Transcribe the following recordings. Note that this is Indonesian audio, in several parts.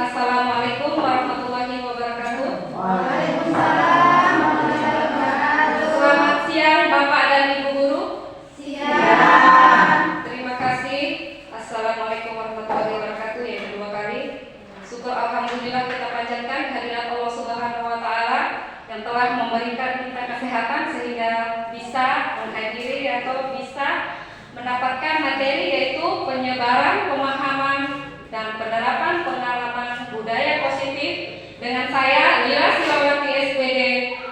Assalamualaikum warahmatullahi wabarakatuh. Waalaikumsalam warahmatullahi wabarakatuh. Selamat siang Bapak dan Ibu Guru. Siang. Terima kasih. Assalamualaikum warahmatullahi wabarakatuh. Yang kedua kali. Syukur alhamdulillah kita panjatkan kehadirat Allah Subhanahu wa taala yang telah memberikan kita kesehatan sehingga bisa menghadiri atau bisa mendapatkan materi yaitu penyebaran pemahaman dan penerapan pengalaman budaya positif dengan saya Lila Silawati SPD,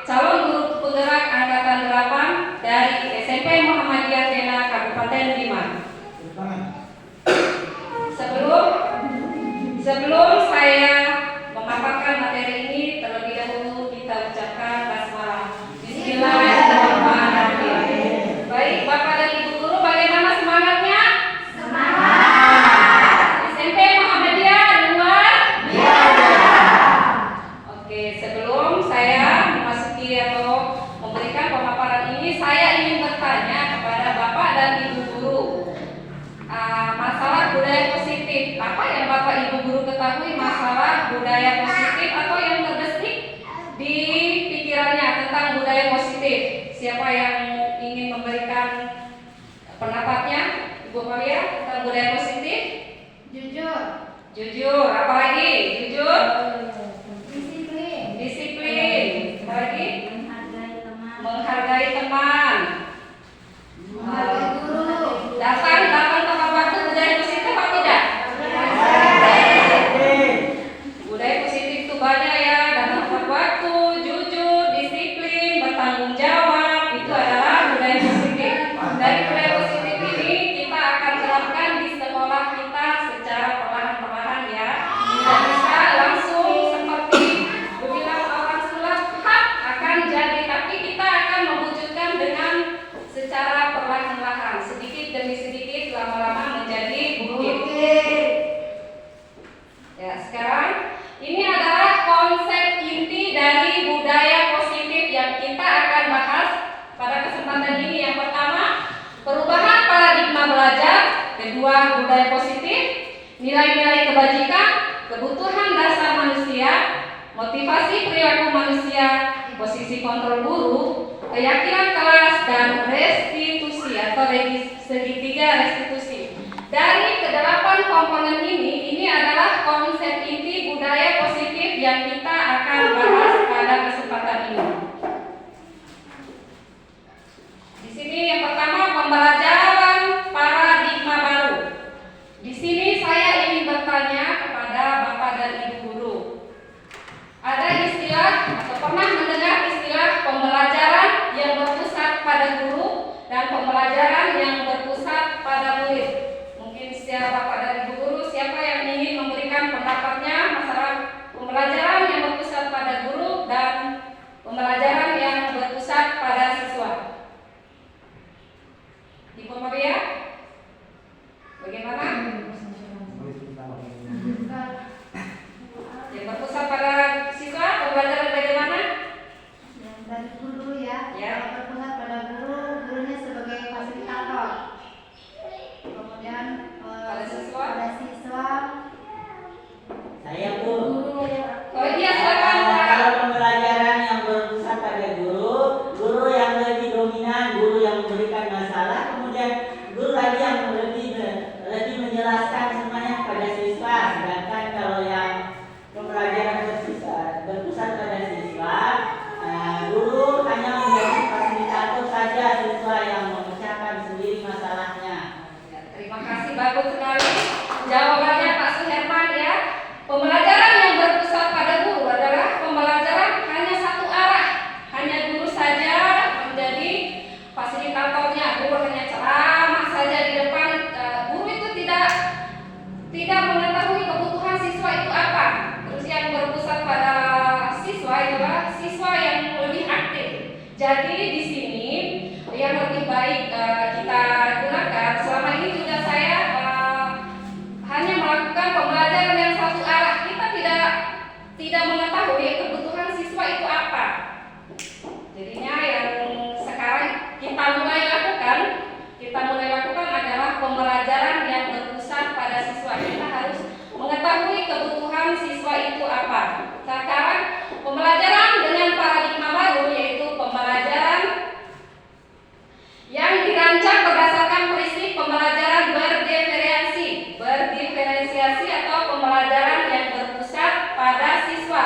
calon guru penggerak angkatan 8 dari SMP Muhammadiyah Tena Kabupaten Bima. Sebelum saya memaparkan materi ini, terlebih dahulu kita ucapkan basmalah. Bismillahirrahmanirrahim. Baik, Bapak dan Ibu Guru, bagaimana semangatnya? Semangat. SMP Muhammadiyah luar Biasa. Oke, sebelum saya memasuki atau memberikan pemaparan ini, saya ingin bertanya kepada Bapak dan Ibu Guru. Masalah budaya positif, apa yang Bapak Ibu Guru ketahui masalah budaya positif atau yang terbesit di pikirannya tentang budaya positif? Siapa yang ingin memberikan pendapatnya, Ibu Maria, tentang budaya positif? Jujur, apalagi? Jujur? Disiplin. Apalagi? Menghargai teman. Datang tepat waktu, budaya positif apa tidak? Budaya positif itu banyak ya, datang tepat waktu, jujur, disiplin, bertanggung jawab, itu adalah budaya positif. Dari budaya positif ini kita akan terapkan di sekolah kita secara perlahan-perlahan ya. Tidak bisa langsung seperti dibilang orang sulap akan jadi, tapi kita akan mewujudkan dengan secara perlahan-lahan, sedikit demi sedikit, lama-lama menjadi bukit. Ya, sekarang ini adalah konsep inti dari budaya positif yang kita akan bahas pada kesempatan ini. Yang pertama, perubahan paradigma belajar. Kedua, budaya positif, nilai-nilai kebajikan, kebutuhan dasar manusia, motivasi perilaku manusia, posisi kontrol guru, keyakinan kelas, dan restitusi atau segitiga restitusi. Dari kedelapan komponen ini adalah konsep inti budaya positif yang kita akan bahas pada kesempatan ini. Di sini yang pertama, pembelajaran paradigma baru. Di sini saya ingin bertanya kepada Bapak dan Ibu Guru. Ada istilah atau pernah mendengar istilah pembelajaran yang berpusat pada guru dan pembelajaran yang berpusat pada murid? Mungkin secara Bapak dan Ibu Guru, siapa yang ingin memberikan pendapatnya masalah pembelajaran yang berpusat pada guru dan pembelajaran yang berpusat pada siswa? Ibu Maria, bagaimana? Yang berpusat pada siswa, pembelajaran bagaimana? Yang dari guru ya. Ya. Kalau berpusat pada guru, gurunya sebagai fasilitator. Kemudian Pada siswa? Saya Bu. Oh iya, silakan. Kalau pembelajaran yang berpusat pada guru yang lebih dominan, guru yang memberikan masalah, kemudian guru lagi yang lebih menjelaskan semuanya pada siswa. Sedangkan kalau yang pembelajaran berpusat pada siswa, guru hanya menjadi fasilitator saja, siswa yang memecahkan sendiri masalahnya. Terima kasih, bagus sekali jawabannya Pak Suherman ya. Pembelajaran yang berpusat pada guru adalah pembelajaran hanya satu arah, hanya guru saja menjadi fasilitatornya. Guru hanya ceramah saja di depan. Guru itu tidak mengetahui kebutuhan siswa itu apa. Terus yang berpusat pada siswa adalah siswa yang lebih aktif. Jadi di sini yang lebih baik kita gunakan selama ini juga saya hanya melakukan pembelajaran yang satu arah. Kita tidak mengetahui kebutuhan siswa itu apa. Jadinya yang sekarang kita mulai lakukan adalah pembelajaran yang berpusat pada siswa. Kita harus mengetahui kebutuhan siswa apa. Sekarang pembelajaran dengan paradigma baru, yaitu pembelajaran yang dirancang berdasarkan prinsip pembelajaran berdiferensiasi atau pembelajaran yang berpusat pada siswa,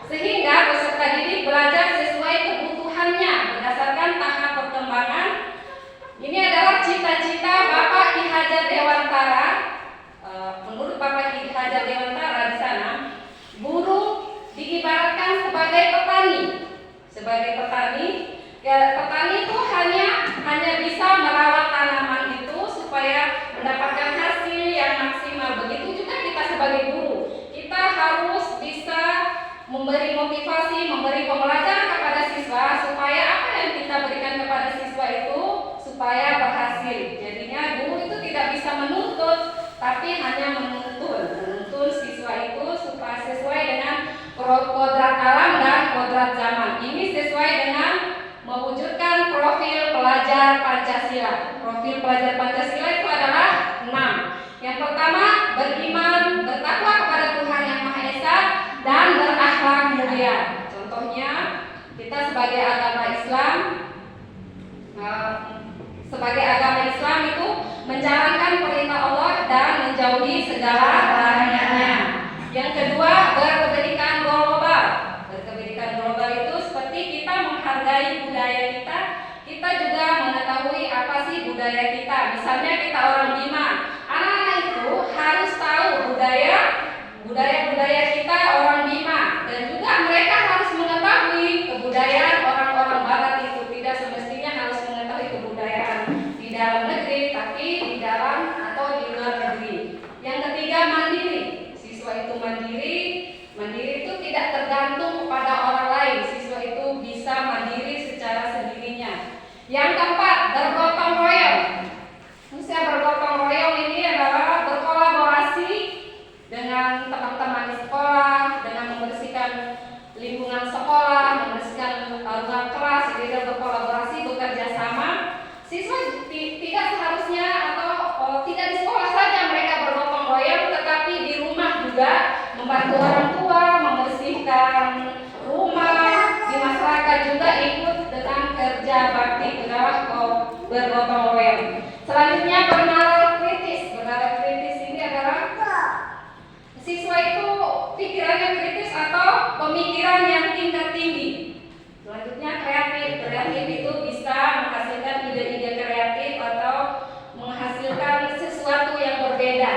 sehingga peserta didik belajar sesuai kebutuhannya berdasarkan tahap perkembangan. Ini adalah cita-cita Bapak Ki Hajar Dewantara. Menurut Bapak Ki Hajar Dewantara di sana, guru diibaratkan sebagai petani. Petani itu hanya bisa merawat tanaman itu supaya mendapatkan hasil yang maksimal. Begitu juga kita sebagai guru, kita harus bisa memberi motivasi, memberi pembelajaran kepada siswa supaya apa yang kita berikan kepada siswa itu supaya berhasil. Jadinya guru itu tidak bisa menuntut, tapi hanya menuntun siswa itu supaya sesuai dengan kodrat alam dan kodrat zaman. Ini sesuai dengan mewujudkan profil pelajar Pancasila. Profil pelajar Pancasila itu adalah 6. Yang pertama, beriman, bertakwa kepada Tuhan Yang Maha Esa, dan berakhlak mulia. Contohnya, kita sebagai agama Islam itu menjalankan perintah Allah dan menjauhi segala larangannya. Yang kedua, berkepentingan global. Berkepentingan global itu seperti kita menghargai budaya kita. Kita juga mengetahui apa sih budaya kita. Misalnya kita orang Bima, anak-anak itu harus tahu budaya kita orang Bima, dan juga mereka harus mengetahui kebudayaan orang-orang Barat itu. Tidak semestinya harus mengetahui kebudayaan di dalam negeri, tapi di dalam atau di luar negeri. Yang ketiga, mandiri. Siswa itu mandiri. Mandiri itu tidak tergantung kepada orang lain. Siswa itu bisa mandiri secara sendirinya. Yang keempat, bergotong royong. Usia bergotong royong ini adalah berkolaborasi dengan teman-teman di sekolah, dengan membersihkan lingkungan sekolah, membersihkan ruang kelas. Jadi dia berkolaborasi, bekerja sama. Siswa tidak seharusnya atau tidak di sekolah saja mereka bergotong royong, tetapi di rumah juga membantu orang tua, membersihkan rumah. Di masyarakat juga ikut dengan kerja bakti bergotong royong. Selanjutnya, bernalar kritis. Bernalar kritis ini adalah siswa itu pikirannya kritis atau pemikiran yang tingkat tinggi. Selanjutnya, kreatif. Kreatif itu bisa menghasilkan ide-ide kreatif atau menghasilkan sesuatu yang berbeda.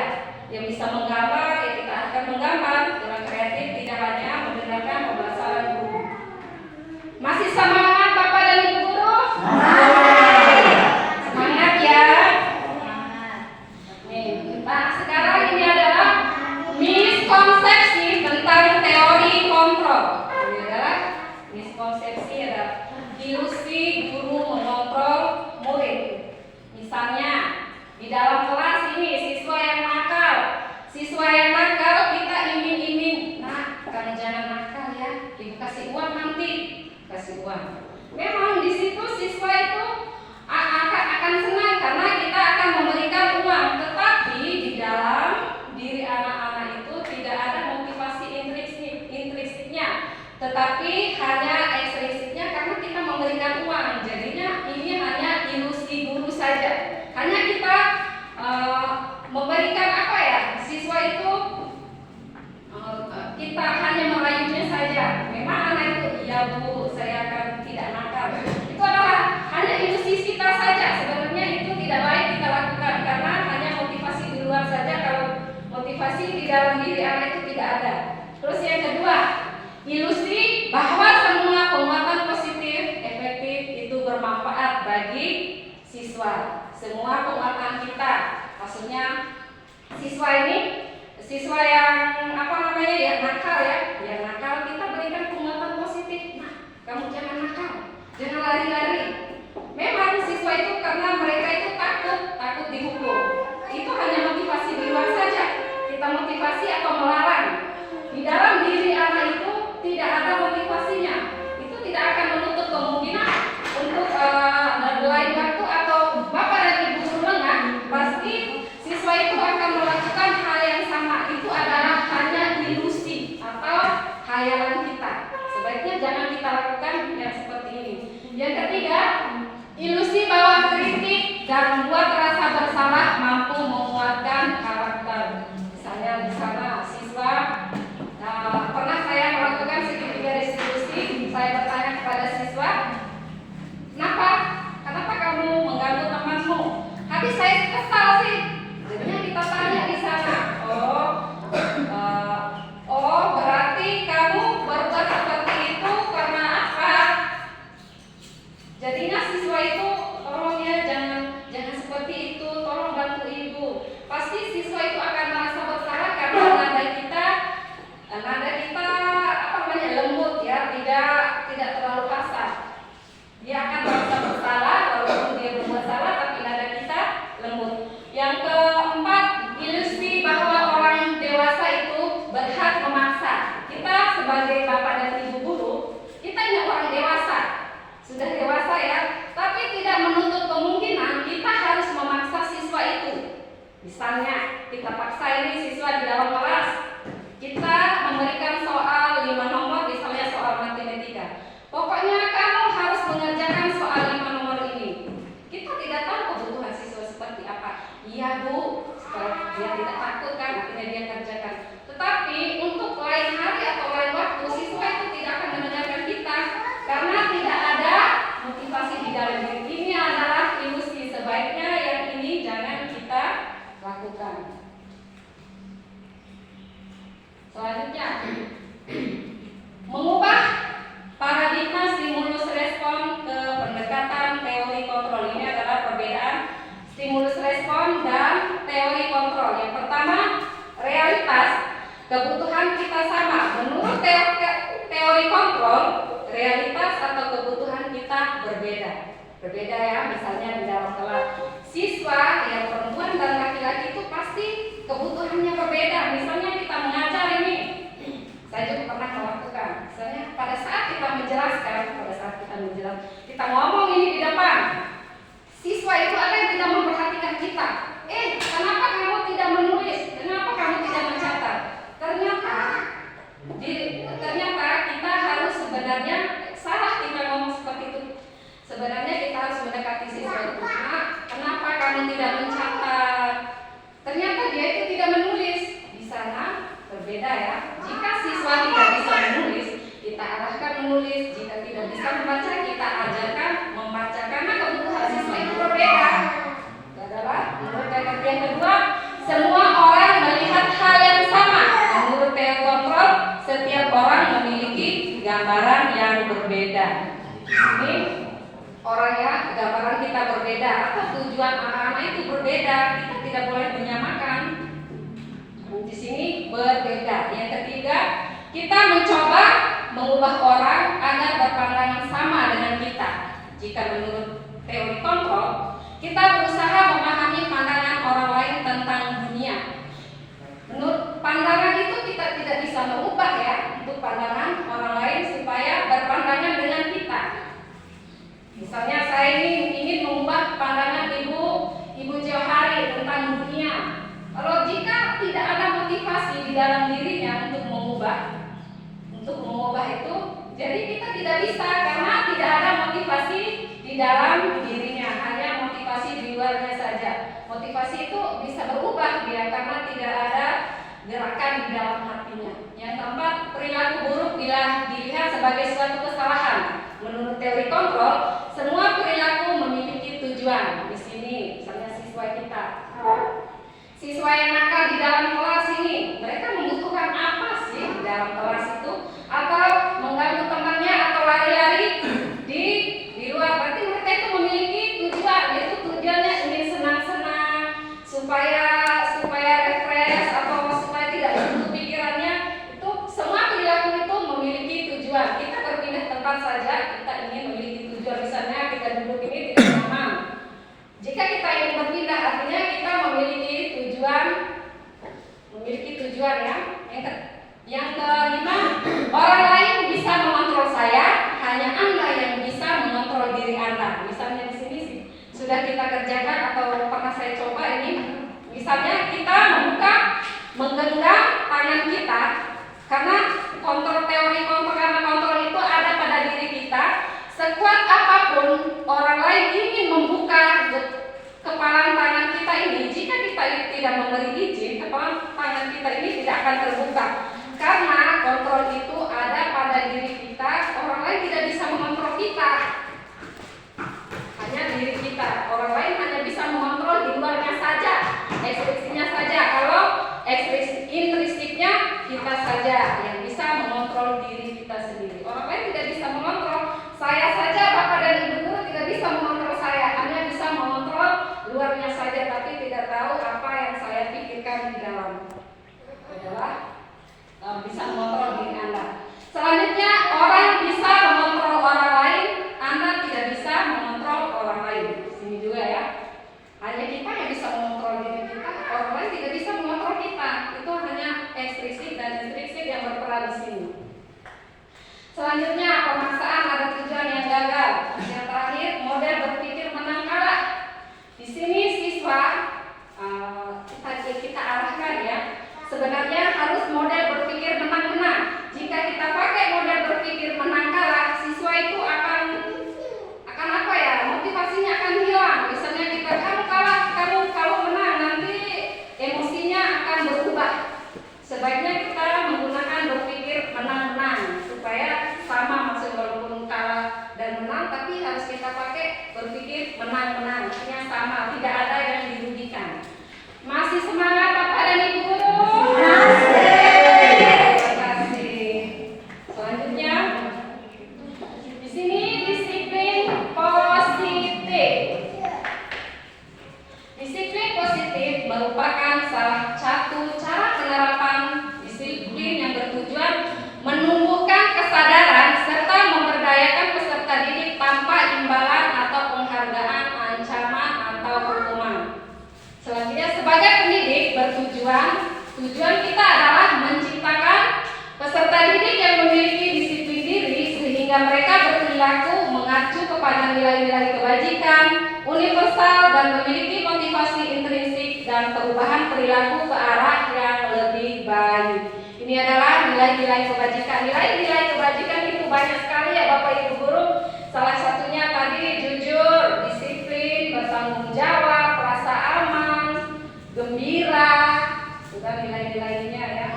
Yang bisa menggambar, ya kita akan menggambar. Dengan kreatif tidak hanya mendengarkan pembahasan guru. Masih semangat Bapak dan Ibu guru? Semangat ya. Nah, sekarang ini adalah miskonsepsi tentang teori kontrol. Ini adalah miskonsepsi, adalah ilusi guru mengontrol murid. Misalnya di dalam kelas ini siswa yang nakal kita iming-iming, nah kamu jangan nakal ya, ibu kasih uang nanti, kasih uang. Memang di situ siswa itu akan senang karena kita akan memberikan uang, tetapi di dalam diri anak-anak itu tidak ada motivasi intrinsiknya, tetapi hanya ekstrinsiknya karena kita memberikan uang. Jadinya ini hanya ilusi guru saja. Hanya kita memberikan apa ya, siswa itu kita hanya merayunya saja. Memang anak itu, iya bu, saya akan tidak nakal. Itu adalah hanya ilusi kita saja. Sebenarnya itu tidak baik kita lakukan karena hanya motivasi di luar saja. Kalau motivasi di dalam diri anak itu tidak ada. Terus yang kedua, ilusi bahwa semua penguatan positif efektif itu bermanfaat bagi siswa. Semua penguatan kita, maksudnya siswa yang yang nakal ya, yang nakal kita berikan penguatan positif. Nah, kamu jangan nakal, jangan lari-lari. Memang siswa itu karena mereka itu takut dihukum. Itu hanya motivasi di luar saja. Kita motivasi atau melarang. Di dalam diri anak itu tidak ada motivasinya. Itu tidak akan menutup kemungkinan untuk lain waktu atau Bapak dan Ibu guru lengah, pasti siswa itu akan melakukan hal yang sama. Itu adalah hanya ilusi atau lembut ya, tidak terlalu kasar. Dia akan merasa bersalah walaupun dia berbuat salah, tapi nada kita lembut. Yang keempat, ilusi bahwa orang dewasa itu berhak memaksa. Kita sebagai bapak dan ibu guru, kita ini orang dewasa, sudah dewasa ya, tapi tidak menutup kemungkinan kita harus memaksa siswa itu. Misalnya kita paksa ini siswa di dalam kelas, kita memberikan soal 5 nomor, misalnya soal matematika. Pokoknya kamu harus mengerjakan soal 5 nomor ini. Kita tidak tahu kebutuhan siswa seperti apa. Iya Bu, supaya dia tidak takut kan, akhirnya dia kerjakan. Tetapi untuk lain hari atau lain waktu, siswa itu tidak akan mendengarkan kita karena tidak ada motivasi di dalam diri. Ini adalah ilusi. Sebaiknya yang ini jangan kita lakukan. Selanjutnya, mengubah paradigma stimulus respon ke pendekatan teori kontrol. Ini adalah perbedaan stimulus respon dan teori kontrol. Yang pertama, realitas, kebutuhan kita sama. Menurut teori kontrol, realitas atau kebutuhan kita berbeda. Berbeda ya, misalnya di dalam kelas siswa yang perempuan dan laki-laki itu pasti kebutuhannya berbeda. Misalnya kita mengajar ini, saya juga pernah melakukan. Misalnya pada saat kita menjelaskan, kita ngomong ini di depan, siswa itu ada yang tidak memperhatikan kita. Kenapa kamu tidak menulis? Kenapa kamu tidak mencatat? Ternyata kita harus sebenarnya salah kita ngomong seperti itu. Sebenarnya kita harus mendekati siswa itu. Kenapa kamu tidak mencatat? Ternyata dia itu tidak menulis. Di sana berbeda ya. Jika siswa tidak bisa menulis, kita arahkan menulis. Jika tidak bisa membaca, kita ajarkan membaca. Karena kebutuhan siswa itu berbeda. Adalah menurut teori yang kedua, semua orang melihat hal yang sama. Menurut teori kontrol, setiap orang memiliki gambaran yang berbeda. Ini orangnya, gambaran kita berbeda atau tujuan anak-anak itu berbeda. Kita tidak boleh menyamakan. Di sini berbeda. Yang ketiga, kita mencoba mengubah orang agar berpandangan sama dengan kita. Jika menurut teori kontrol, kita berusaha memahami pandangan orang lain tentang dunia. Menurut pandangan itu kita tidak bisa mengubah ya untuk pandangan orang lain supaya berpandangan dengan kita. Misalnya saya ini ingin mengubah pandangan Ibu Johari tentang dunia. Kalau jika tidak ada motivasi di dalam dirinya untuk mengubah itu, jadi kita tidak bisa karena tidak ada motivasi di dalam dirinya, hanya motivasi di luarnya saja. Motivasi itu bisa berubah dia karena tidak ada gerakan di dalam hatinya. Yang keempat, perilaku buruk bila dilihat sebagai suatu kesalahan. Menurut teori kontrol, semua perilaku memiliki tujuan. Di sini, misalnya siswa kita, siswa yang nakal di dalam kelas ini, mereka membutuhkan apa sih di dalam kelas itu? Atau mengganggu temannya atau lari-lari di luar? Berarti mereka itu memiliki tujuan, yaitu tujuannya ingin senang-senang, supaya refresh atau supaya tidak menutup pikirannya. Itu semua perilaku itu memiliki tujuan. Kita berpindah tempat saja, kita ingin memiliki tujuan. Misalnya kita duduk ini tidak nyaman. Jika kita ingin berpindah, artinya kita memiliki tujuan ya. Yang kelima, orang lain bisa mengontrol saya, hanya Anda yang bisa mengontrol diri Anda. Misalnya di sini sudah kita kerjakan atau pernah saya coba ini. Misalnya kita menggenggam tangan kita, karena teori kontrol itu ada pada diri kita. Sekuat apapun orang lain ingin membuka kepalan tangan kita ini, jika kita tidak memberi izin, kepalan tangan kita ini tidak akan terbuka. Karena kontrol itu ada pada diri kita, orang lain tidak bisa mengontrol kita. Hanya diri kita, orang lain hanya bisa mengontrol di luarnya saja, ekspresinya saja. Kalau ekspresi intrinsiknya kita saja yang bisa mengontrol diri kita sendiri. Orang lain tidak bisa mengontrol. Saya saja, Bapak dan Ibu guru tidak bisa mengontrol saya, hanya bisa mengontrol luarnya saja, tapi tidak tahu apa yang saya pikirkan di dalam. Adalah bisa mengontrol diri Anda. Selanjutnya, Selanjutnya, pemaksaan ada tujuan yang gagal. Yang terakhir, model berpikir menang kalah. Di sini siswa kita arahkan ya. Sebenarnya harus model berpikir menang-menang. Jika kita pakai model berpikir menang kalah, siswa itu akan apa ya? Motivasinya akan hilang. Misalnya kita kamu kalah, kamu kalau menang nanti emosinya akan berubah. Sebaiknya kita menggunakan berpikir menang-menang supaya sama maksud walaupun kalah dan menang, tapi harus kita pakai berpikir menang-menang, artinya sama, tidak ada yang dirugikan. Masih semangat Bapak dan Ibu guru? Terima kasih. Selanjutnya, di sini disiplin positif. Disiplin positif merupakan salah satu cara penerapan disiplin yang bertujuan menumbuhkan kesadaran serta memberdayakan peserta didik tanpa imbalan atau penghargaan, ancaman atau hukuman. Selanjutnya, sebagai pendidik tujuan kita adalah menciptakan peserta didik yang memiliki disiplin diri sehingga mereka berperilaku mengacu kepada nilai-nilai kebajikan, universal dan memiliki motivasi intrinsik dan perubahan perilaku ke arah yang lebih baik. Ini adalah nilai-nilai kebajikan. Nilai-nilai kebajikan itu banyak sekali ya Bapak Ibu guru. Salah satunya tadi jujur, disiplin, bertanggung jawab, rasa aman, gembira, bukan nilai-nilainya ya.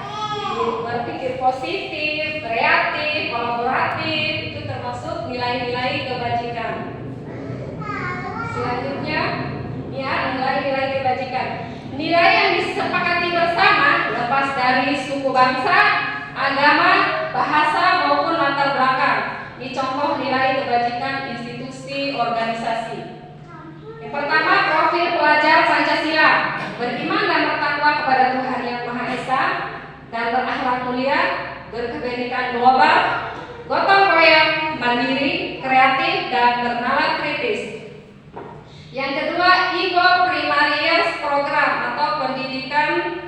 Berpikir positif, kreatif, kolaboratif, itu termasuk nilai-nilai kebajikan. Selanjutnya, ya nilai-nilai kebajikan. Nilai yang disepakati bersama lepas dari suku bangsa, agama, bahasa maupun latar belakang. Ini contoh nilai kebajikan institusi organisasi. Yang pertama, profil pelajar Pancasila, beriman dan bertakwa kepada Tuhan Yang Maha Esa dan berakhlak mulia, berkebenekaan global, gotong royong, mandiri, kreatif dan bernalar kritis. Yang kedua, Ego Primarius Program atau pendidikan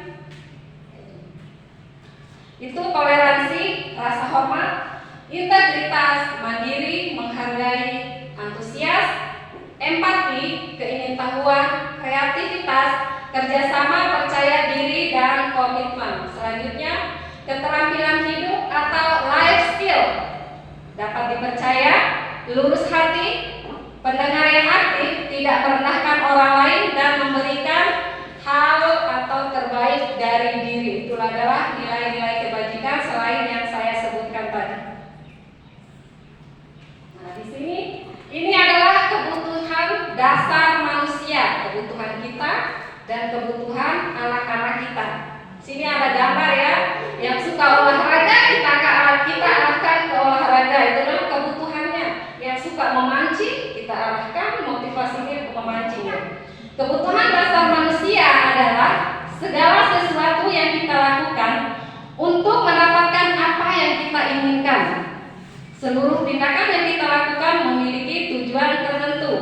itu toleransi, rasa hormat, integritas, mandiri, menghargai, antusias, empati, keingintahuan, kreativitas, kerjasama, percaya diri, dan komitmen. Selanjutnya, keterampilan hidup atau life skill, dapat dipercaya, lurus hati, pendengar yang aktif, tidak merendahkan orang lain, dan memberikan hal atau terbaik dari diri. Itulah adalah nilai-nilai kebajikan selain yang saya sebutkan tadi. Nah, di sini ini adalah kebutuhan dasar manusia, kebutuhan kita dan kebutuhan anak-anak kita. Sini ada gambar ya, yang suka olahraga kita arahkan ke olahraga, itu adalah kebutuhannya. Yang suka memancing kita arahkan motivasinya untuk memancing. Kebutuhan dasar manusia adalah segala sesuatu yang kita lakukan untuk mendapatkan apa yang kita inginkan. Seluruh tindakan yang kita lakukan memiliki tujuan tertentu,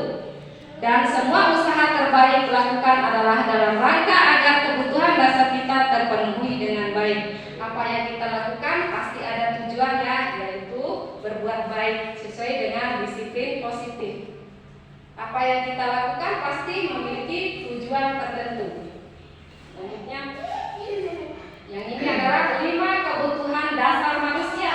dan semua usaha terbaik dilakukan adalah dalam rangka agar kebutuhan dasar kita terpenuhi dengan baik. Apa yang kita lakukan pasti ada tujuannya, yaitu berbuat baik sesuai dengan disiplin positif. Apa yang kita lakukan pasti memiliki tujuan tertentu. Selanjutnya, yang ini adalah 5 kebutuhan dasar manusia.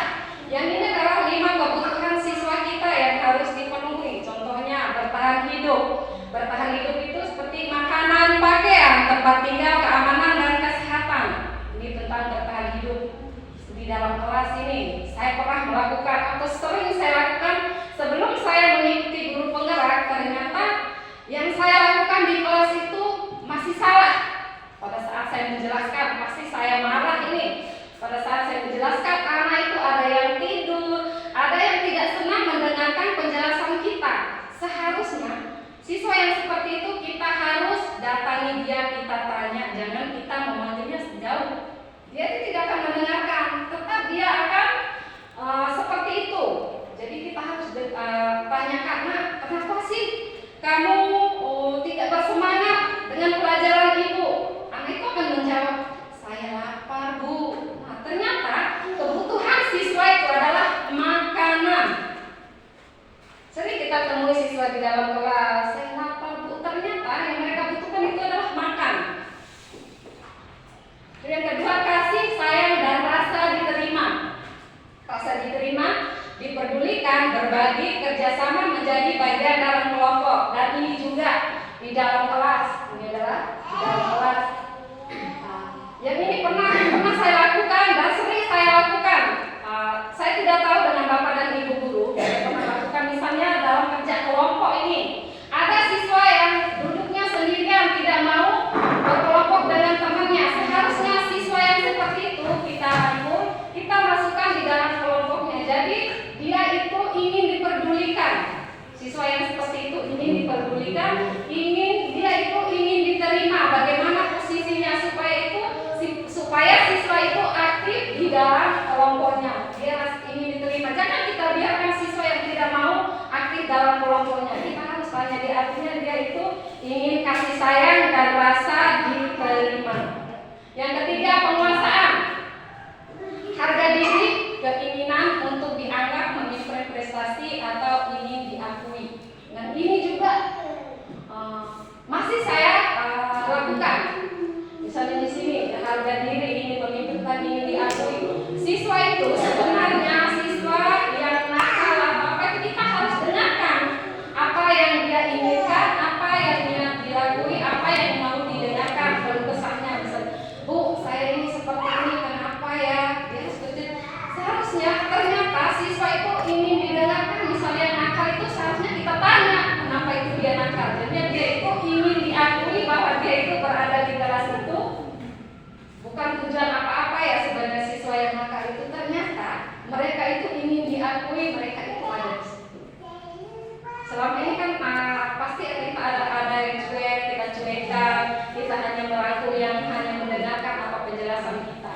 Yang ini adalah 5 kebutuhan siswa kita yang harus dipenuhi. Contohnya bertahan hidup. Bertahan hidup itu seperti makanan, pakaian, tempat tinggal, keamanan dan kesehatan. Ini tentang bertahan hidup. Di dalam kelas ini saya pernah melakukan atau sering saya lakukan sebelum saya mengikuti guru penggerak. Ternyata yang saya lakukan di kelas itu masih salah. Pada saat saya menjelaskan pasti saya marah ini. Pada saat saya menjelaskan, anak itu ada yang tidur, ada yang tidak senang mendengarkan penjelasan kita. Seharusnya siswa yang seperti itu kita harus datangi dia, kita tanya, jangan kita memanggilnya sejauh. Dia tidak akan mendengarkan, tetap dia akan seperti itu. Jadi kita harus tanyakan, nah kenapa sih kamu tidak bersemangat dengan pelajaran ibu? Anak itu akan menjawab, saya lapar bu. Nah ternyata kebutuhan siswa itu dalam kelas, saya lapar Bu, ternyata yang mereka butuhkan itu adalah makan. Yang kedua, kasih sayang dan rasa diterima. Rasa diterima, diperdulikan, berbagi, kerjasama menjadi bagian dalam kelompok. Dan ini juga di dalam kelas. Ini adalah di dalam kelas. Yang ini pernah saya lakukan dan sering saya lakukan. Saya tidak tahu dengan Bapak dan Ibu guru, saya pernah lakukan misalnya dalam kerja kelompok ini. Ada siswa yang duduknya sendirian, tidak mau berkelompok dengan temannya. Seharusnya siswa yang seperti itu kita atur, kita masukkan di dalam kelompoknya. Jadi dia itu ingin diperdulikan. Siswa yang seperti itu ingin diperdulikan, dia itu ingin diterima. Bagaimana posisinya supaya siswa itu aktif di dalam kelompoknya. Dia ingin diterima. Jangan kita biarkan siswa yang tidak mau aktif dalam kelompoknya. Kita harus tanya dia, artinya dia itu ingin kasih sayang dan rasa diterima. Yang ketiga, penguasaan. Harga diri, keinginan untuk dianggap, menginspirasi prestasi atau ingin diakui. Dan ini juga masih saya lakukan. Misalnya di sini harga diri, ingin memimpinkan, ingin diakui. Siswa itu sebenarnya siswa yang nakal atau apa itu kita harus dengarkan apa yang dia inginkan, apa yang dia diakui, apa yang mau didengarkan. Kalau kesahnya misalnya, Bu, saya ini seperti ini, kenapa ya? Dia seperti seharusnya ternyata siswa itu ingin didengarkan. Misalnya nakal itu seharusnya kita tanya kenapa itu dia nakal. Jadi dia itu ingin diakui bahwa dia itu berada di kelas itu. Bukan tujuan apa-apa ya sebenarnya siswa yang nakal itu, ternyata mereka itu ingin diakui, mereka itu ada di situ. Selama ini kan pasti kita ada yang cuek, kita cuekan, kita hanya merangkul yang hanya mendengarkan apa penjelasan kita.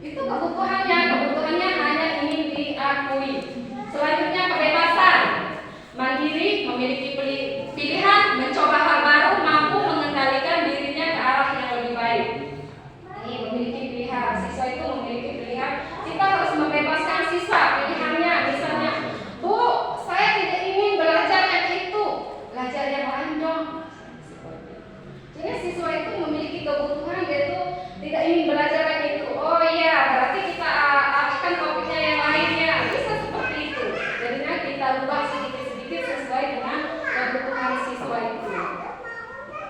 Itu kebutuhannya hanya ingin diakui. Selanjutnya kebebasan, mandiri, memiliki pilihan, mencoba hal baru, mampu mengendalikan dirinya ke arah yang lebih baik. Ini memiliki pilihan, siswa itu memiliki pilihan. Kita harus membebaskan siswa pilihannya. Misalnya, Bu, saya tidak ingin belajar yang itu, belajar yang lain dong. Jadi siswa itu memiliki kebutuhan, yaitu tidak ingin belajar yang itu. Oh iya, berarti kita arahkan topiknya yang lainnya. Bisa seperti itu. Jadinya kita ubah sedikit-sedikit sesuai dengan kebutuhan siswa itu.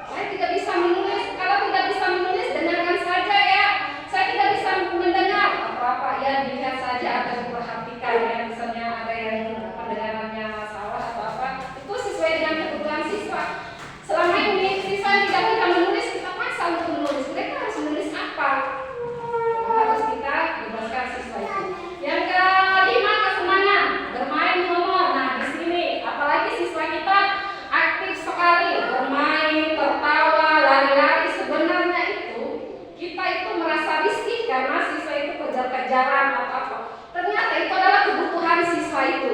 Saya tidak bisa menulis. Kalau tidak bisa menulis, dengarkan saja ya. Saya tidak bisa mendengar apa-apa ya, dilihat saja atau diperhatikan ya. Misalnya ada yang pendengarannya salah atau apa, itu sesuai dengan kebutuhan siswa. Selama ini siswa yang tidak bisa menulis, kita paksa untuk menulis. Mereka harus menulis apa? Harus kita bebaskan siswa itu. Yang kelima, kesenangan, bermain nomor. Nah di sini, apalagi siswa kita aktif sekali bermain, tertawa, lari-lari. Sebenarnya itu kita itu merasa risih karena siswa itu kejar-kejaran atau apa. Ternyata itu adalah kebutuhan siswa itu.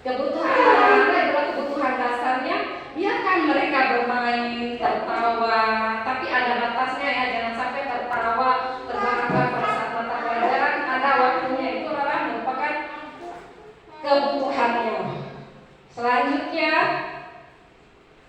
Kebutuhan adalah kebutuhan dasarnya. Biarkan mereka bermain, tertawa, tapi ada batasnya ya. Jangan sampai tertawa, terbahak-bahak pada saat mata pelajaran. Ada waktunya, itu adalah merupakan kebutuhannya. Selanjutnya,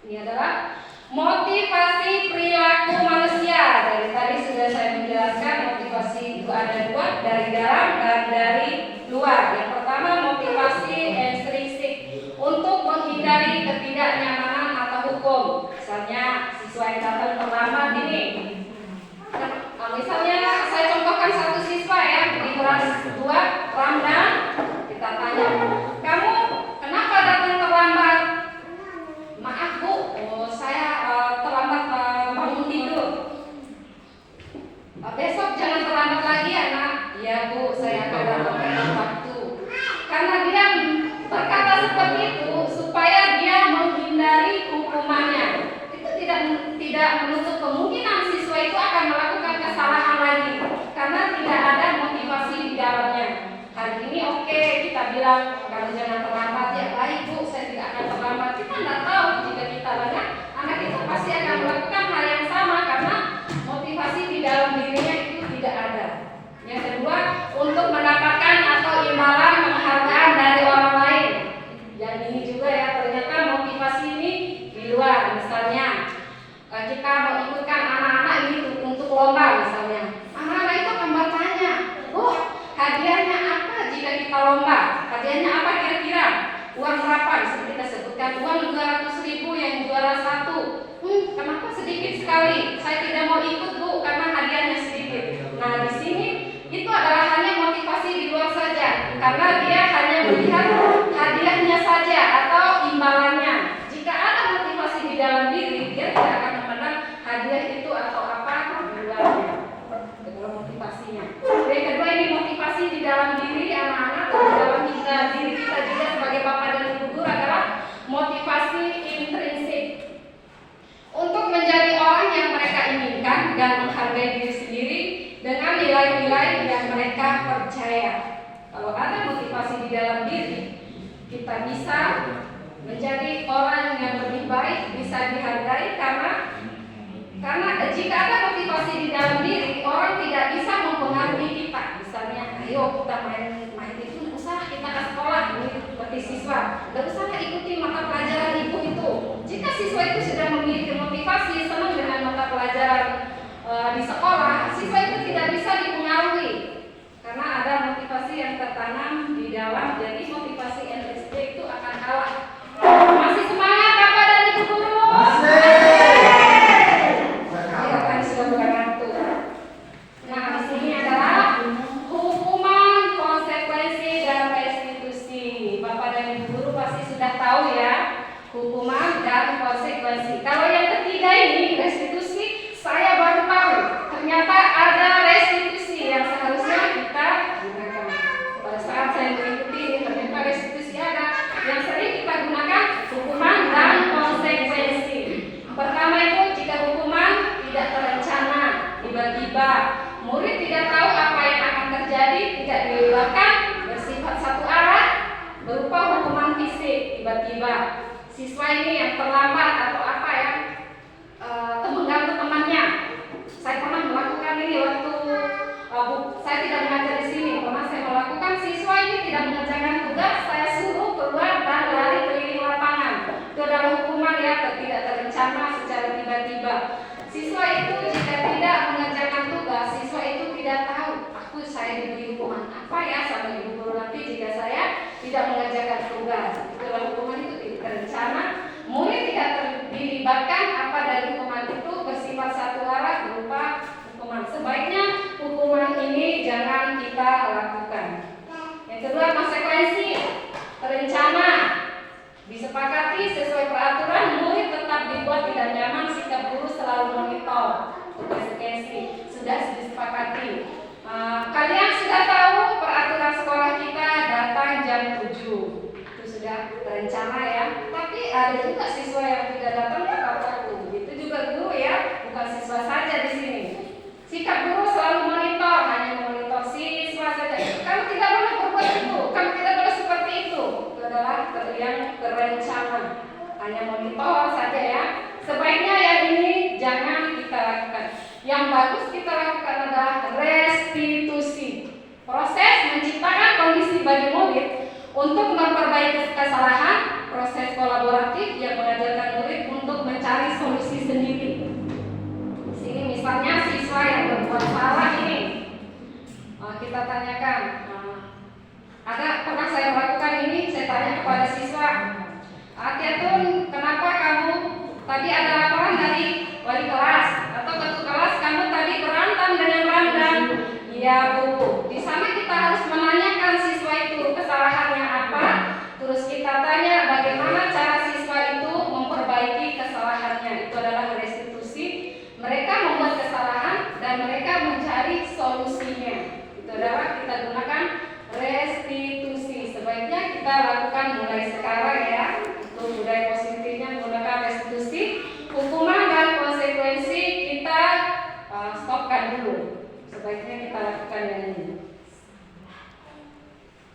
ini adalah motivasi perilaku manusia. Dari tadi sudah saya menjelaskan motivasi itu ada dua, dari dalam dan dari luar. Yang pertama motivasi intrinsik, untuk menghindari ketidaknyamanan atau hukum. Misalnya siswa yang datang terlambat ini. Misalnya saya contohkan satu siswa ya di kelas 2 Ramdan, kita tanya, kamu kenapa datang terlambat? Maaf Bu, saya terlambat bangun tidur. Besok jangan terlambat lagi ya nak. Iya Bu, saya akan datang tepat waktu. Karena dia berkata seperti itu supaya dia menghindari hukumannya. Itu tidak menutup kemungkinan siswa itu akan melakukan kesalahan lagi karena tidak ada motivasi di dalamnya. Hari ini oke, kita bilang kamu jangan terlambat, ya baik Bu, saya tidak akan terlambat. Kita tidak tahu jika kita banyak, anak itu pasti akan melakukan hal yang sama karena motivasi di dalam dirinya itu tidak ada. Yang kedua, untuk mendapatkan atau imbalan penghargaan dari orang lain. Yang ini juga ya, ternyata motivasi ini kita lomba. Hadiahnya apa kira-kira? Uang berapa? Bisa kita sebutkan uang 200.000 yang juara 1. Kenapa sedikit sekali? Saya tidak mau ikut Bu karena hadiahnya sedikit. Nah di sini itu adalah hanya motivasi di luar saja, karena dia hanya melihat hadiahnya saja atau imbalannya. Jika ada motivasi di dalam diri, dia tidak akan memandang hadiah itu atau apa di luarnya. Itulah motivasinya. Yang kedua ini motivasi di dalam diri anak-anak, di dalam diri kita juga sebagai bapak dan ibu guru adalah motivasi intrinsik. Untuk menjadi orang yang mereka inginkan dan menghargai diri sendiri dengan nilai-nilai yang mereka percaya. Kalau ada motivasi di dalam diri, kita bisa menjadi orang yang lebih baik, bisa dihargai karena jika ada motivasi di dalam diri, orang tidak bisa mempengaruhi kita. Misalnya, ayo kita main itu, usaha kita ke sekolah, ini seperti siswa, dan usaha ikuti mata pelajaran ibu itu. Jika siswa itu sudah memiliki motivasi, senang dengan mata pelajaran di sekolah, siswa itu tidak bisa dipengaruhi karena ada motivasi yang tertanam di dalam. Jadi motivasi NSD itu akan kalah. Masih semangat Bapak dan Ibu guru? Ya kan sudah bukan waktu. Nah di sini adalah hukuman, konsekuensi dan restitusi. Bapak dan Ibu guru pasti sudah tahu ya, hukuman dan konsekuensi. Kalau yang ketiga ini restitusi, saya baru tahu ternyata ada restitusi yang seharusnya kita gunakan. Pada saat saya mengikuti ini ternyata restitusi ada yang sering kita gunakan, hukuman dan konsekuensi. Pertama itu jika hukuman tidak terencana, tiba-tiba murid tidak tahu apa yang akan terjadi, tidak dielakkan, bersifat satu arah, berupa hukuman fisik. Tiba-tiba siswa ini yang terlambat atau apa ya, mengganggu temannya. Saya pernah melakukan ini waktu saya tidak mengajar di sini. Pernah saya melakukan, siswa ini tidak mengerjakan tugas, saya suruh keluar dan lari keliling lapangan. Itu adalah hukuman ya, tidak terencana secara tiba-tiba. Siswa itu jika tidak mengerjakan tugas, siswa itu tidak tahu saya diberi hukuman apa ya sama ibu guru nanti jika saya tidak mengerjakan tugas. Itulah hukuman itu tidak terencana. Murid tidak dilibatkan, apa dari hukuman itu bersifat satu arah berupa hukuman. Sebaiknya hukuman ini jangan kita lakukan. Yang kedua, konsekuensi terencana, disepakati sesuai peraturan, murid tetap dibuat tidak nyaman, sikap guru selalu monitor. Konsekuensi sudah disepakati. Kalian sudah tahu peraturan sekolah kita datang jam 7. Itu sudah terencana ya. Tapi ada juga siswa yang tidak datang tepat waktu. Itu juga guru ya, bukan siswa saja di sini. Sikap guru selalu monitor, hanya memonitor siswa saja. Kamu tidak boleh berbuat itu, kamu tidak boleh seperti itu. Itu adalah yang terencana, hanya monitor saja ya. Sebaiknya yang ini jangan kita lakukan. Yang bagus kita lakukan adalah restitusi. Proses menciptakan kondisi bagi murid untuk memperbaiki kesalahan, proses kolaboratif yang mengajarkan murid untuk mencari solusi sendiri. Sini misalnya siswa yang berbuat salah ini, kita tanyakan, pernah saya melakukan ini, saya tanya kepada siswa, Atiatun, kenapa kamu tadi ada laporan dari wali kelas atau ketua kelas, kamu tadi berantem dengan Ramdan? Iya Bu. Di sana kita harus menanyakan siswa itu kesalahannya apa, terus kita tanya bagaimana cara siswa itu memperbaiki kesalahannya. Itu adalah restitusi. Mereka membuat kesalahan dan mereka mencari solusinya. Itu adalah kita gunakan restitusi. Sebaiknya kita lakukan mulai sekarang ya. Untuk budaya positifnya menggunakan restitusi. Hukuman dan konsekuensi kita stopkan dulu. Sebaiknya kita lakukan yang ini.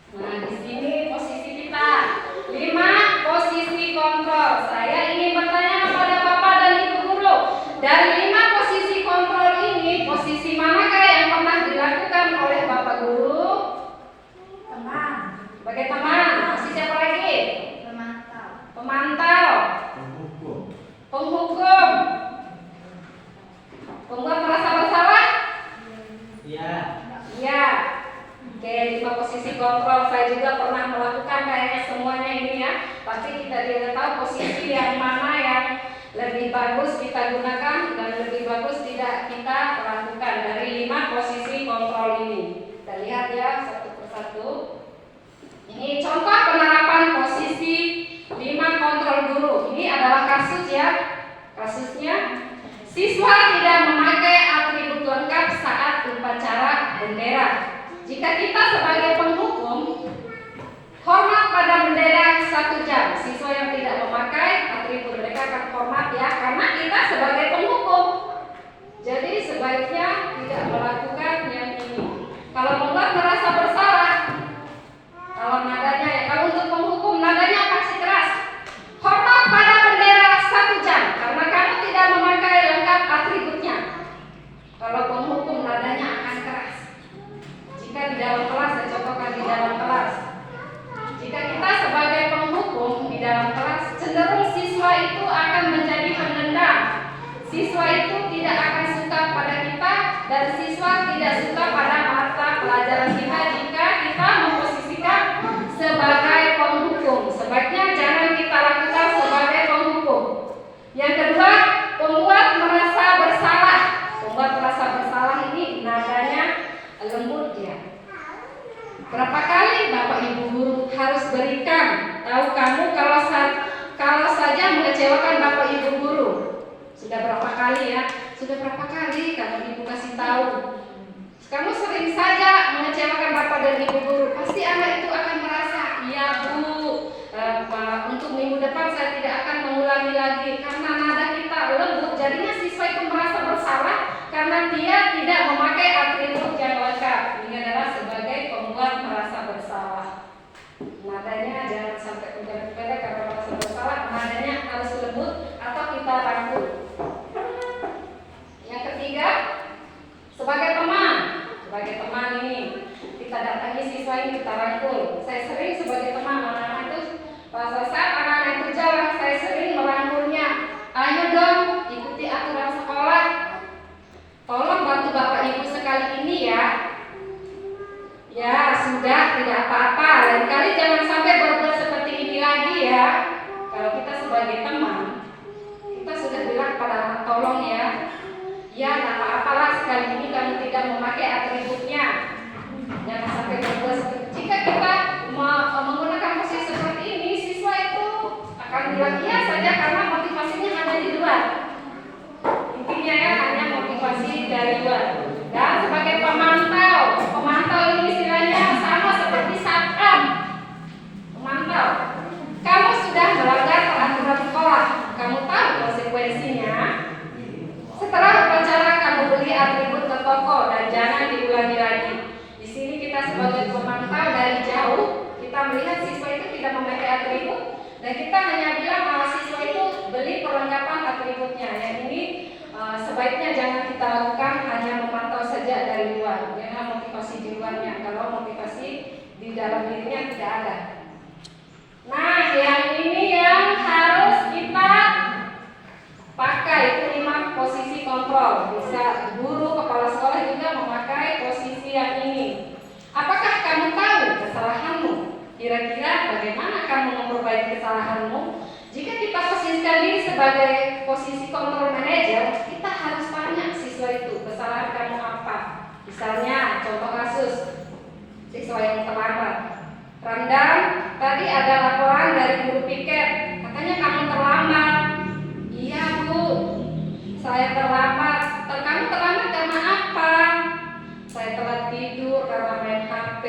Nah, di sini posisi kita 5, posisi kontrol. Saya ingin bertanya kepada Bapak dan Ibu guru, dari 5 posisi kontrol ini, posisi manakah yang pernah dilakukan oleh Bapak guru? Teman. Sebagai teman. Posisi apa lagi? Pemantau. Pemantau. Penghukum. Pembuat merasa bersalah? Iya. Iya. Oke, 5 posisi kontrol. Saya juga pernah melakukan kayaknya semuanya ini ya. Tapi kita tidak tahu posisi yang mana yang lebih bagus kita gunakan dan lebih bagus tidak kita lakukan dari 5 posisi kontrol ini. Kita lihat ya satu persatu. Ini contoh penerapan posisi 5 kontrol guru. Ini adalah kasus ya. Kasusnya, siswa tidak memakai atribut lengkap saat upacara bendera. Jika kita sebagai penghukum hormat pada bendera 1 jam, siswa yang tidak memakai atribut mereka akan hormat ya, karena kita sebagai penghukum. Jadi sebaiknya tidak melakukan yang ini. Kalau membuat merasa bersalah, kalau nadanya ya, kalau untuk penghukum nadanya pasti keras. Hormat pada bendera 1 jam karena kamu tidak memakai lengkap atributnya. Kalau penghukum nadanya akan keras. Jika di dalam kelas, saya contohkan di dalam kelas. Jika kita sebagai penghukum di dalam kelas, cenderung siswa itu akan menjadi pendendam. Siswa itu tidak akan suka pada kita dan siswa tidak suka pada mata pelajaran kita jika kita memposisikan sebagai penghukum. Sebaiknya jangan kita lakukan sebagai penghukum. Yang kedua, membuat merasa bersalah. Membuat merasa bersalah ini nadanya lembut ya. Berapa kali Bapak Ibu guru harus berikan tahu kamu kalau saja mengecewakan Bapak Ibu guru? Sudah berapa kali ya? Sudah berapa kali kamu Ibu kasih tahu? Kamu sering saja mengecewakan Bapak dan Ibu guru. Pasti anak itu akan merasa, iya Bu, untuk minggu depan saya tidak akan mengulangi lagi. Karena nada kita lembut, jadinya siswa itu merasa bersalah karena dia tidak memakai atribut yang lengkap. Ini adalah sebagai pembuat merasa bersalah. Nadanya jangan sampai pendek-pendek karena merasa bersalah. Nadanya harus lembut atau kita rangkul. Yang ketiga, sebagai teman ini kita datangi siswa ini, kita rangkul. Saya sering sebagai teman anak-anak itu, pada saat anak-anak itu jalan, saya sering merangkulnya. Ayo dong, ikuti aturan sekolah. Tolong bantu Bapak Ibu sekali ini ya. Ya sudah, tidak apa-apa. Lain kali jangan sampai berbuat seperti ini lagi ya. Kalau kita sebagai teman, kita sudah bilang pada anak, tolong ya. Ya, tak apa-apalah sekali ini kamu tidak memakai atributnya. Jangan sampai berbuat seperti. Jika kita menggunakan posisi seperti ini, siswa itu akan bilang iya saja karena motivasinya hanya di luar. Intinya ya hanya motivasi dari luar. Dan sebagai pemantau ini istilahnya sama seperti satpam. Pemantau. Kamu sudah melanggar peraturan sekolah. Kamu tahu konsekuensinya. Setelah upacara kamu beli atribut ke toko dan jangan diulangi lagi. Di sini kita sebagai pemantau dari jauh, kita melihat siswa itu tidak memakai atribut dan kita hanya bilang bahwa siswa itu beli perlengkapan atributnya. Yang ini sebaiknya jangan kita lakukan, hanya memantau saja dari luar. Jangan motivasi di luarnya. Kalau motivasi di dalam dirinya tidak ada. Nah, yang ini yang harus kita pakai itu 5 posisi kontrol. Bisa guru, kepala sekolah juga memakai posisi yang ini. Apakah kamu tahu kesalahanmu? Kira-kira bagaimana kamu memperbaiki kesalahanmu? Jika kita posisikan diri sebagai posisi kontrol manajer, kita harus tanya siswa itu kesalahan kamu apa. Misalnya contoh kasus siswa yang terlambat. Ramdan, tadi ada laporan dari guru piket, katanya kamu terlambat. Iya Bu, saya terlambat. Kamu terlambat karena apa? Saya telat tidur karena main HP.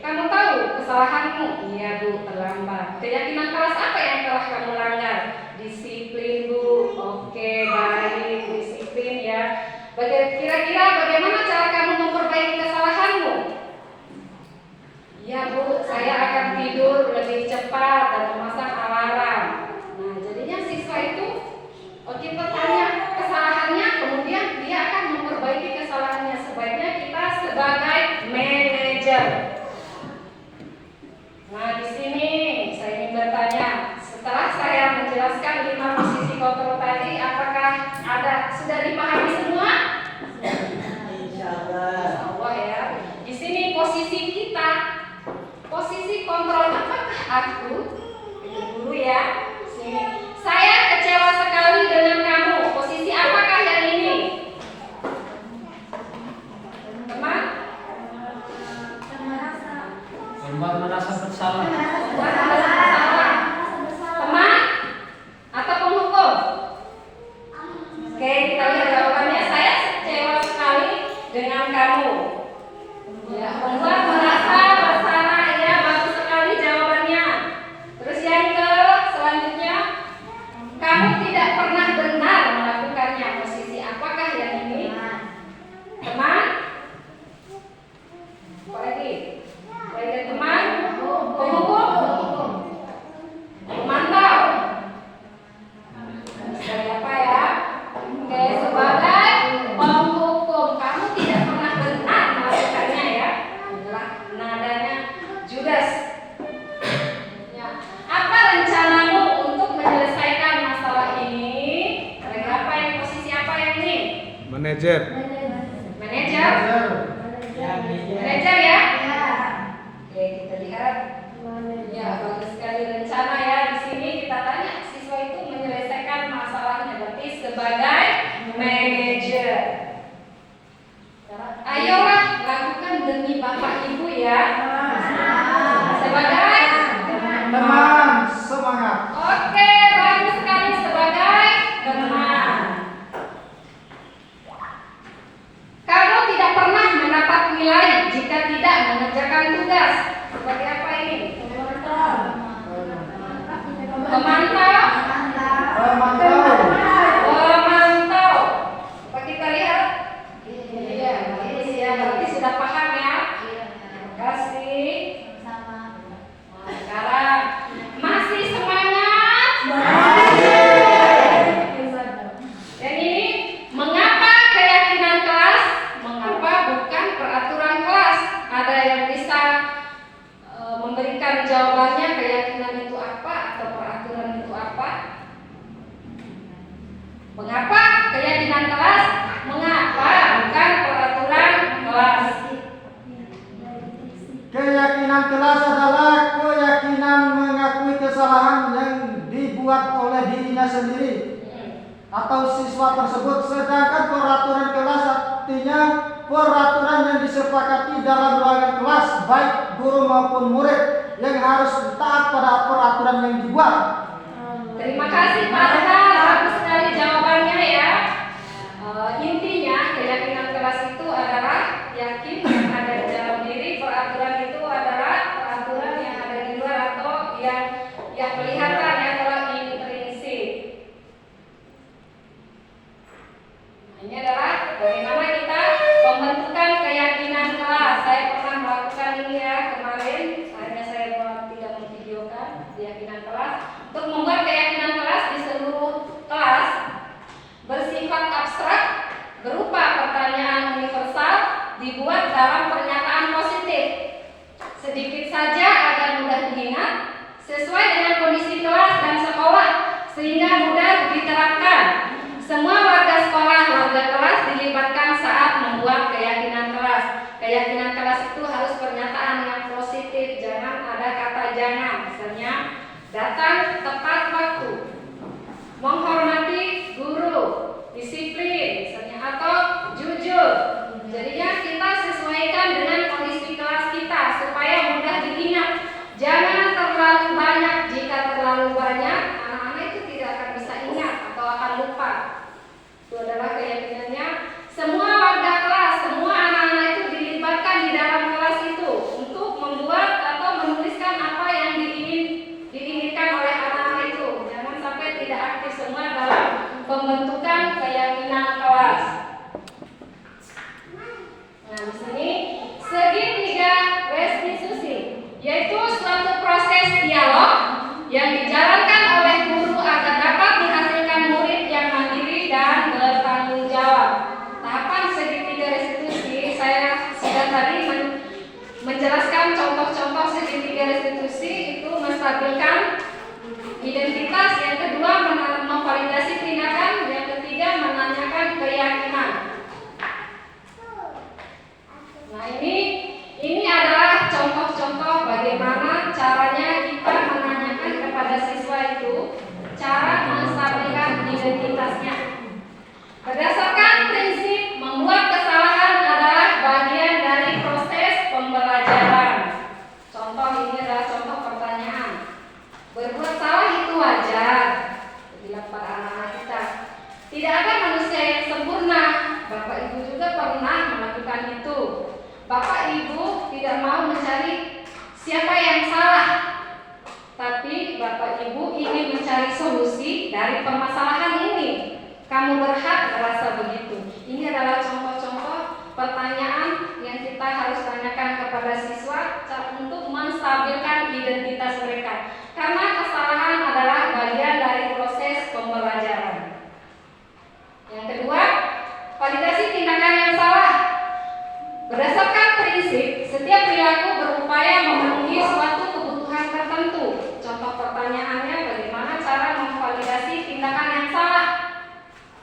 Kamu tahu kesalahanmu? Iya Bu, terlambat. Keyakinan kelas apa yang telah kamu langgar? Disiplin Bu. Oke, baik, disiplin ya. Kira-kira bagaimana cara kamu memperbaiki kesalahanmu? Iya Bu, saya akan tidur lebih cepat dan memasang alarm. Nah, jadinya siswa itu kita tanya kesalahannya, kemudian dia akan memperbaiki kesalahannya. Sebaiknya kita sebagai manajer. Nah, di sini saya ingin bertanya, setelah saya menjelaskan 5 posisi kontrol tadi, apakah sudah dipahami semua? Insya Allah. Insya Allah ya. Di sini posisi kita kontrol apakah aku, itu dulu ya. Sini. Saya kecewa sekali dengan kamu. Posisi apakah yang ini? Teman? Merasa bersalah. Teman? Atau penghukum? Oke, kita lihat jawabannya. Saya kecewa sekali dengan kamu. Ya, pembuat merasa bersalah. Ya, bagus sekali jawabannya. Terus yang ke selanjutnya, kamu tidak pernah benar melakukannya. Posisi apakah yang ini? Teman? Apa lagi? Lagi teman? Penghukum? Memantau? Sebagai apa ya? Oke, sebagai penghukum, kamu tidak pernah benar melakukannya ya. Adalah nadanya Judas. Ya. Apa rencanamu untuk menyelesaikan masalah ini? Sebagai apa yang posisi apa yang ini? Manajer. Manajer? Ya, meja. Manajer ya? Oke, kita lihat. Ya, bagus sekali rencana ya. Di sini kita tanya siswa itu menyelesaikan masalahnya, berarti sebagai manajer. Ayolah lakukan demi Bapak Ibu ya. Sebagai Teman, semangat. Oke, bagus sekali sebagai teman. Kamu tidak pernah mendapat nilai jika tidak mengerjakan tugas. Sebagai apa ini? Pemantau. Pemantau. Coba kita lihat. Iya, bagus ya. Berarti sudah paham ya. Terima kasih. Nah, sekarang masih semangat? Dan ini mengapa keyakinan kelas? Mengapa bukan peraturan kelas? Ada yang bisa memberikan jawabannya, keyakinan itu apa atau peraturan itu apa? Mengapa keyakinan kelas? Mengapa bukan peraturan kelas? Keyakinan kelas adalah keyakinan mengakui kesalahan yang dibuat oleh dirinya sendiri atau siswa tersebut, sedangkan peraturan kelas artinya peraturan yang disepakati dalam ruangan kelas baik guru maupun murid yang harus taat pada peraturan yang dibuat. Terima kasih Pak Arha, bagus sekali jawabannya ya. Intinya keyakinan kelas itu adalah yakin yang ada di dalam diri, peraturan itu adalah peraturan yang ada di luar atau yang kelihatan ya, adalah intrinsik. Ini adalah bagaimana kita pembentukan keyakinan kelas. Saya pernah melakukan ini ya kemarin, hanya saya tidak memvideokan keyakinan kelas. Untuk membuat keyakinan kelas di seluruh kelas bersifat abstrak berupa pertanyaan universal dibuat dalam pernyataan positif. Sedikit saja agar mudah diingat, sesuai dengan kondisi kelas dan sekolah sehingga mudah diterapkan. Semua warga sekolah, warga kelas dilibatkan saat membuat keyakinan kelas. Keyakinan kelas itu harus pernyataan yang positif, jangan ada kata jangan. Misalnya, datang tepat waktu, menghormati guru, disiplin, misalnya, atau jujur. Jadinya kita sesuaikan dengan kondisi kelas kita supaya mudah diingat. Jangan terlalu banyak. Jika terlalu banyak, anak-anak itu tidak akan bisa ingat atau akan lupa. Itu adalah keyakinannya. Semua warga kelas, semua anak-anak itu dilibatkan di dalam kelas itu untuk membuat atau menuliskan apa yang diinginkan oleh anak-anak itu. Jangan sampai tidak aktif semua dalam pembentukan keyakinan kelas. Nah, di sini segitiga restitusi, yaitu suatu proses dialog yang dijalankan oleh guru agar dapat menghasilkan murid yang mandiri dan bertanggung jawab. Tahapan segitiga restitusi, saya sudah tadi menjelaskan contoh-contoh segitiga restitusi itu menstabilkan identitas, yang kedua memvalidasi tindakan, yang ketiga menanyakan keyakinan. Nah, ini adalah contoh-contoh bagaimana caranya kita menanyakan kepada siswa itu cara menstabilkan identitasnya. Berdasarkan prinsip membuat kesalahan adalah bagian dari proses pembelajaran. Contoh ini adalah contoh pertanyaan. Berbuat salah itu wajar, bilang para anak-anak kita. Tidak ada manusia yang sempurna. Bapak Ibu juga pernah melakukan itu. Bapak Ibu tidak mau mencari siapa yang salah, tapi Bapak Ibu ingin mencari solusi dari permasalahan ini. Kamu berhak merasa begitu. Ini adalah contoh-contoh pertanyaan yang kita harus tanyakan kepada siswa untuk menstabilkan identitas mereka. Karena kesalahan adalah bagian dari proses pembelajaran. Yang kedua, validasi tindakan yang salah. Berdasarkan prinsip, setiap perilaku berupaya memenuhi suatu kebutuhan tertentu. Contoh pertanyaannya, bagaimana cara memvalidasi tindakan yang salah?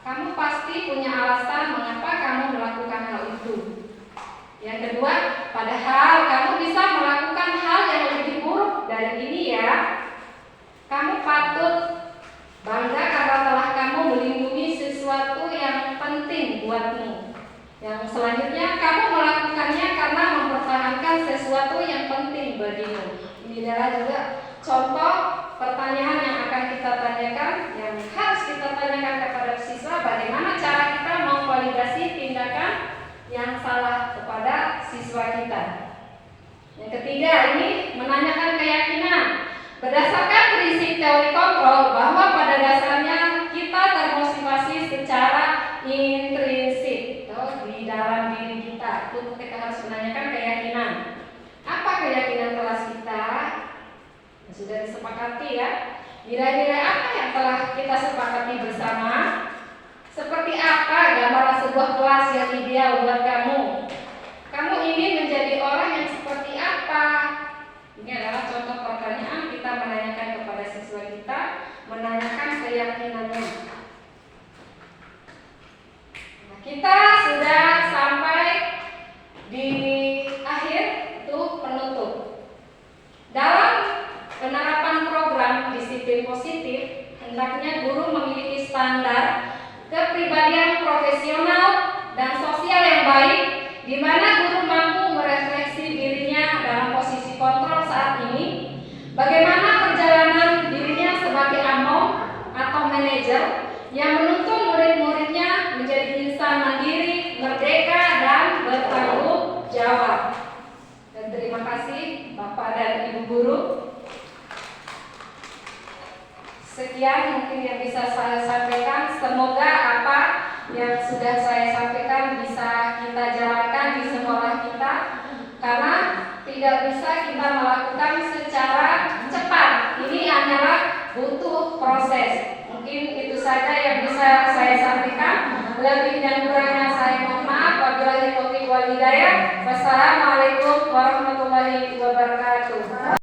Kamu pasti punya alasan mengapa kamu melakukan hal itu. Yang kedua, padahal kamu bisa melakukan hal yang lebih buruk dari ini ya. Kamu patut bangga karena telah kamu melindungi sesuatu yang penting buatmu. Yang selanjutnya, kamu melakukannya karena mempertahankan sesuatu yang penting bagimu. Ini adalah juga contoh pertanyaan yang akan kita tanyakan, yang harus kita tanyakan kepada siswa, bagaimana cara kita memvalidasi tindakan yang salah kepada siswa kita. Yang ketiga, ini menanyakan keyakinan. Berdasarkan prinsip teori kontrol bahwa pada dasarnya kita termotivasi secara intrinsik atau di dalam diri kita. Itu kita harus menanyakan keyakinan. Apa keyakinan kelas kita? Sudah disepakati ya. Nilai-nilai apa yang telah kita sepakati bersama? Seperti apa gambaran sebuah kelas yang ideal buat kamu? Kamu ingin menjadi orang yang seperti apa? Ini adalah contoh pertanyaan kita menanyakan kepada siswa kita, menanyakan keyakinannya. Nah, kita sudah sampai di akhir, itu penutup. Dalam penerapan program disiplin positif, hendaknya guru memiliki standar kepribadian profesional dan sosial yang baik, di mana guru mampu merefleksi dirinya dalam posisi kontrol saat ini, bagaimana perjalanan dirinya sebagai among atau manajer yang menuntun murid-muridnya menjadi insan mandiri, merdeka, dan bertanggung jawab. Dan terima kasih Bapak dan Ibu guru. Sekian mungkin yang bisa saya sampaikan. Semoga apa yang sudah saya sampaikan bisa kita jalankan di sekolah kita, karena tidak bisa kita melakukan secara cepat. Ini hanyalah butuh proses. Mungkin itu saja yang bisa saya sampaikan. Lebih dan kurangnya saya mohon maaf. Wabillahi taufiq wal hidayah. Wassalamualaikum warahmatullahi wabarakatuh.